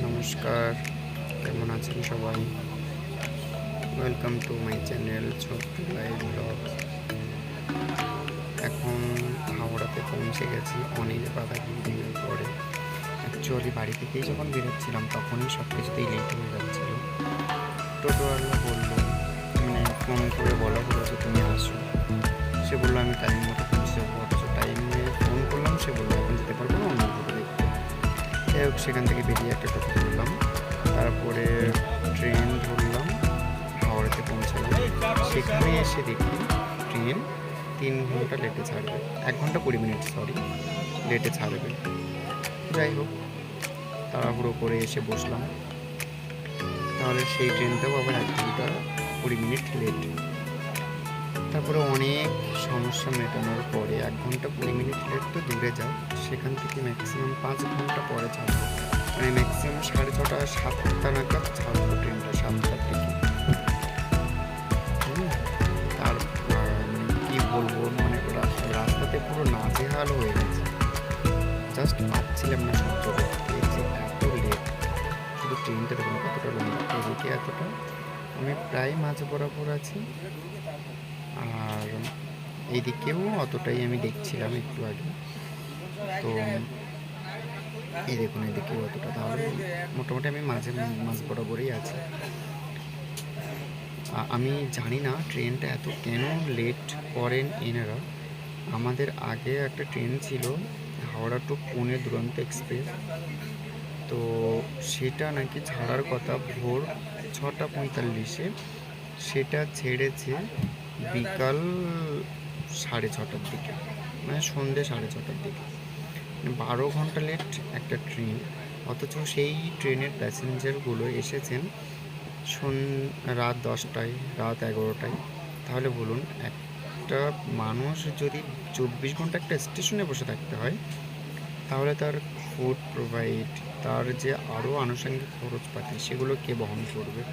নমস্কার, কেমন আছেন সবাই? ওয়েলকাম টু মাই চ্যানেল ছোট্ট লাইফ ব্লগস। এখন হাওড়াতে পৌঁছে গেছি অনেক বাধাবিঘ্নের পরে। অ্যাকচুয়ালি বাড়ি থেকেই যখন বেরোচ্ছিলাম তখনই সব কিছুতেই লেট হয়ে যাচ্ছিল। টোটোওয়ালা বললো, মানে ফোন করে বলা হলো যে তুমি আসো। সে বললো আমি টাইম মতো পৌঁছে যাবো, অথচ টাইমে ফোন করলাম, সে বললো এখন যেতে পারবো না, অন্য টোটো দেখতে। যাই হোক, সেখান থেকে বেরিয়ে একটা টোটো ধরলাম, তারপরে ট্রেন ধরলাম, হাওড়াতে পৌঁছালাম। সেখানে এসে দেখি ট্রেন 3 ঘন্টা লেটে ছাড়বে, 1 ঘন্টা 20 মিনিট লেটে ছাড়বে। যাই হোক, তাড়াহুড়ো করে এসে বসলাম, তাহলে সেই ট্রেনটাও আবার 1 ঘন্টা 20 মিনিট লেট। তারপরে অনেক সমস্যা মেটানোর পরে 1 ঘন্টা 20 মিনিট লেট তো দূরে যায়, সেখান থেকে ম্যাক্সিমাম 5 ঘন্টা পরে ছাড়বো, মানে ম্যাক্সিমাম 6:30 7টা নাগাদ ছাড়বো ট্রেনটা, 7টার দিকে। তার মানে কী বলবো, মানে রাস্তাতে পুরো নাজেহাল হয়ে গেছে, জাস্ট পাচ্ছিলাম না সহ্য করতে যে এত লেট। শুধু ট্রেনটা দেখুন কতটা লম্বা, এদিকে এতটা, আমি প্রায় মাঝ বরাবর আছি, আর এইদিকেও অতটাই আমি দেখছিলাম একটু আগে। তো এই দেখুন এদিকেও অতটা, তাহলে মোটামুটি আমি মাঝ বরাবরই আছি। আমি জানি না ট্রেনটা এত কেন লেট করেন এনারা। আমাদের আগে একটা ট্রেন ছিল হাওড়া টু পুনে দুরন্ত এক্সপ্রেস, তো সেটা নাকি ছাড়ার কথা ভোর 6:45-এ, সেটা ছেড়েছে বিকাল 6:30টার দিকে, মানে সন্ধ্যে 6:30টার দিকে। 12 ঘন্টা লেট একটা ট্রেন, অথচ সেই ট্রেনের প্যাসেঞ্জারগুলো এসেছেন রাত 10টায়, রাত 11টায়। তাহলে বলুন, একটা মানুষ যদি 24 ঘন্টা একটা স্টেশনে বসে থাকতে হয়, তাহলে তার ফুড প্রোভাইড, তার যে আরও আনুষঙ্গিক খরচপাতি, সেগুলো কে বহন করবে?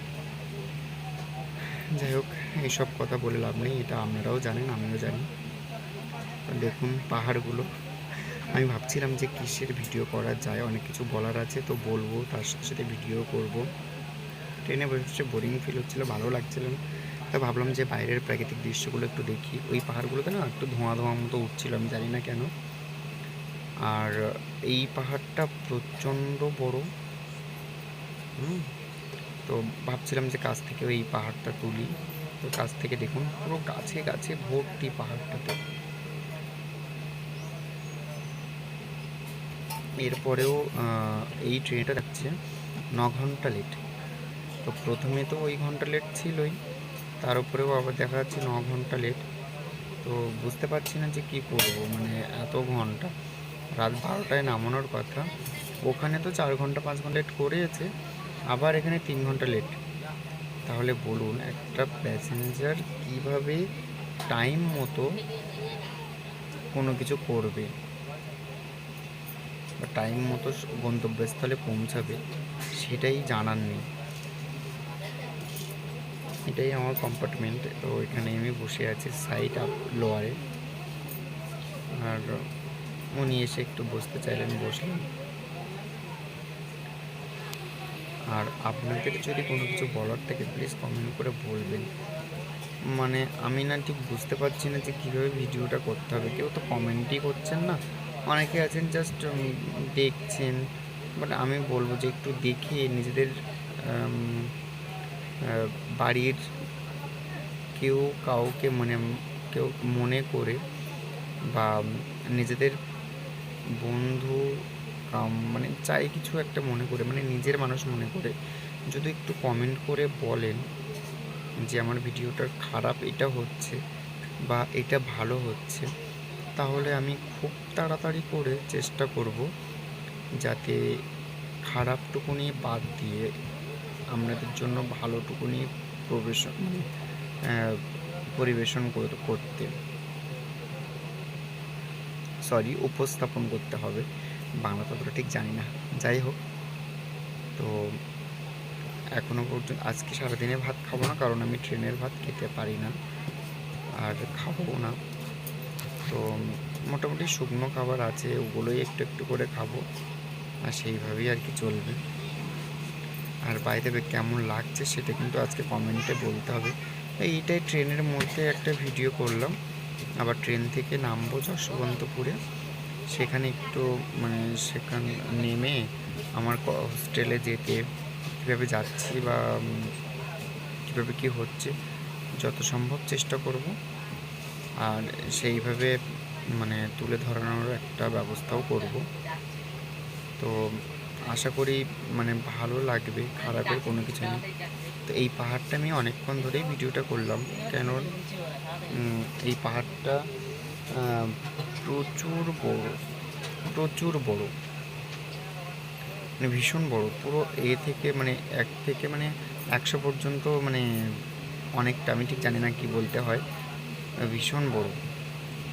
যাই হোক, এইসব কথা বলে লাভ নেই, এটা আপনারাও জানেন, আমিও জানি। দেখুন পাহাড়গুলো, আমি ভাবছিলাম যে কিসের ভিডিও করা যায়, অনেক কিছু বলার আছে তো বলবো, তার সাথে সাথে ভিডিও করব। ট্রেনে বসে বোরিং ফিল হচ্ছিলো, ভালো লাগছিল না, তো ভাবলাম যে বাইরের প্রাকৃতিক দৃশ্যগুলো একটু দেখি। ওই পাহাড়গুলোতে না একটু ধোঁয়া ধোঁয়া মতো উঠছিল, আমি জানি না কেন। আর এই পাহাড়টা প্রচণ্ড বড়, তো ভাবছিলাম যে কাছ থেকে ওই পাহাড়টা তুলি। তো কাছ থেকে দেখুন পুরো গাছে গাছে ভর্তি পাহাড়টাতে। এরপরেও এই ট্রেনটা যাচ্ছে 9 ঘন্টা লেট। তো প্রথমে তো ওই ঘন্টা লেট ছিলই, তার উপরেও আবার দেখা যাচ্ছে 9 ঘন্টা লেট। তো বুঝতে পারছি না যে কী করবো, মানে এত ঘন্টা, রাত 12টায় নামানোর কথা, ওখানে তো 4 ঘন্টা 5 ঘন্টা লেট করেছে, আবার এখানে 3 ঘন্টা লেট। তাহলে বলুন, একটা প্যাসেঞ্জার কীভাবে টাইম মতো কোনো কিছু করবে বা টাইম মতো গন্তব্যস্থলে পৌঁছাবে, সেটাই জানার নেই। এটাই আমার কম্পার্টমেন্ট, তো এখানে আমি বসে আছি সাইড আপ লোয়ারে, আর উনি এসে একটু বসতে চাইলেন, বসলেন। আর আপনাদের যদি কোনো কিছু বলার থাকে প্লিজ কমেন্ট করে বলবেন। মানে আমি না ঠিক বুঝতে পারছি না যে কীভাবে ভিডিওটা করতে হবে, কেউ তো কমেন্টই করছেন না, অনেকে আছেন জাস্ট দেখছেন। বাট আমি বলবো যে একটু দেখে নিজেদের বাড়ির কেউ কাউকে কেউ মনে করে, বা নিজেদের বন্ধু মানে চাই কিছু একটা মনে করে, মানে নিজের মানুষ মনে করে যদি একটু কমেন্ট করে বলেন যে আমার ভিডিওটা খারাপ এটা হচ্ছে বা এটা ভালো হচ্ছে, তাহলে আমি খুব তাড়াতাড়ি করে চেষ্টা করব যাতে খারাপটুকুনি বাদ দিয়ে আপনাদের জন্য ভালোটুকুনি পরিবেশন করতে, উপস্থাপন করতে হবে, বাংলা ততটা ঠিক জানি না। যাই হোক, তো এখনও পর্যন্ত আজকে সারাদিনে ভাত খাবো না, কারণ আমি ট্রেনের ভাত খেতে পারি না আর খাবো না। তো মোটামুটি শুকনো খাবার আছে, ওগুলোই একটু একটু করে খাবো, আর সেইভাবেই আর কি চলবে। আর বাই দ্য ওয়ে কেমন লাগছে সেটা কিন্তু আজকে কমেন্টে বলতে হবে। এইটাই ট্রেনের মধ্যে একটা ভিডিও করলাম। আবার ট্রেন থেকে নামবো যশবন্তপুরে, সেখানে একটু মানে সেখান নেমে আমার হোস্টেলে যেতে কীভাবে যাচ্ছি বা কীভাবে কী হচ্ছে যত সম্ভব চেষ্টা করব, আর সেইভাবে মানে তুলে ধরানোর একটা ব্যবস্থাও করব। তো আশা করি মানে ভালো লাগবে, খারাপের কোনো কিছু নেই। তো এই পাহাড়টা আমি অনেকক্ষণ ধরেই ভিডিওটা করলাম, কেন এই পাহাড়টা প্রচুর বড়, প্রচুর বড়, মানে ভীষণ বড়। পুরো থেকে মানে 1 থেকে মানে 100 পর্যন্ত, মানে অনেকটা, আমি ঠিক জানি না কি বলতে হয়, ভীষণ বড়।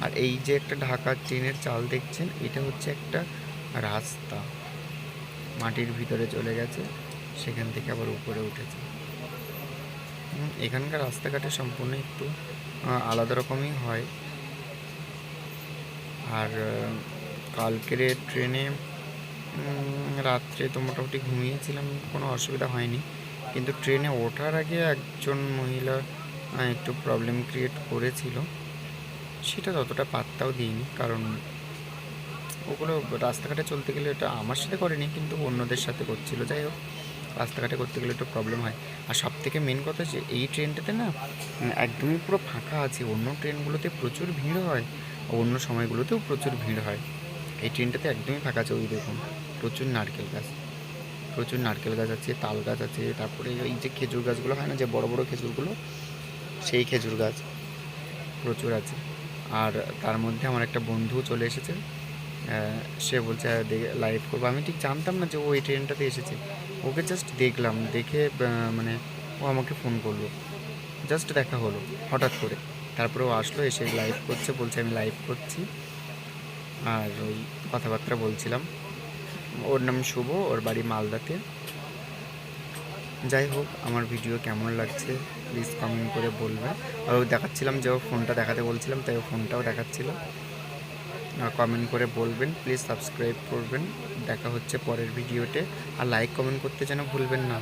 আর এই যে একটা ঢাকা ট্রেনের চাল দেখছেন, এটা হচ্ছে একটা রাস্তা, মাটির ভিতরে চলে গেছে, সেখান থেকে আবার উপরে উঠেছে। এখানকার রাস্তাঘাটে সম্পূর্ণ একটু আলাদা রকমই হয়। আর কালকের ট্রেনে রাত্রে তো মোটামুটি ঘুমিয়েছিলাম, কোনো অসুবিধা হয়নি, কিন্তু ট্রেনে ওঠার আগে একজন মহিলা একটু প্রবলেম ক্রিয়েট করেছিল, সেটা ততটা পাত্তাও দিইনি, কারণ ওগুলো রাস্তাঘাটে চলতে গেলে, এটা আমার সাথে করেনি কিন্তু অন্যদের সাথে করছিল। যাই হোক, রাস্তাঘাটে করতে গেলে একটু প্রবলেম হয়। আর সব থেকে মেন কথা যে এই ট্রেনটাতে না একদমই পুরো ফাঁকা আছে। অন্য ট্রেনগুলোতে প্রচুর ভিড় হয়, অন্য সময়গুলোতেও প্রচুর ভিড় হয়, এই ট্রেনটাতে একদমই ফাঁকা আছে। ওই দেখুন, প্রচুর নারকেল গাছ, প্রচুর নারকেল গাছ আছে, তাল গাছ আছে, তারপরে এই যে খেজুর গাছগুলো হয় না, যে বড় বড় খেজুরগুলো, সেই খেজুর গাছ প্রচুর আছে। আর তার মধ্যে আমার একটা বন্ধু চলে এসেছে, সে বলছে লাইভ করবো। আমি ঠিক জানতাম না যে ও এই ট্রেনটাতে এসেছে, ওকে জাস্ট দেখলাম, দেখে মানে ও আমাকে ফোন করলো, জাস্ট দেখা হলো হঠাৎ করে, তারপরে ও আসলো, এসে লাইভ করছে, বলছে আমি লাইভ করছি, আর ওই কথাবার্তা বলছিলাম। ওর নাম শুভ, ওর বাড়ি মালদাতে। যাই হোক, আমার ভিডিও কেমন লাগছে প্লিজ কমেন্ট করে বলবে। আর ও দেখাচ্ছিলাম যে ও ফোনটা দেখাতে বলছিলাম, তাই ও ফোনটাও দেখাচ্ছিল। কমেন্ট করে বলবেন, প্লিজ সাবস্ক্রাইব করবেন। দেখা হচ্ছে পরের ভিডিওতে, আর লাইক কমেন্ট করতে যেন ভুলবেন না।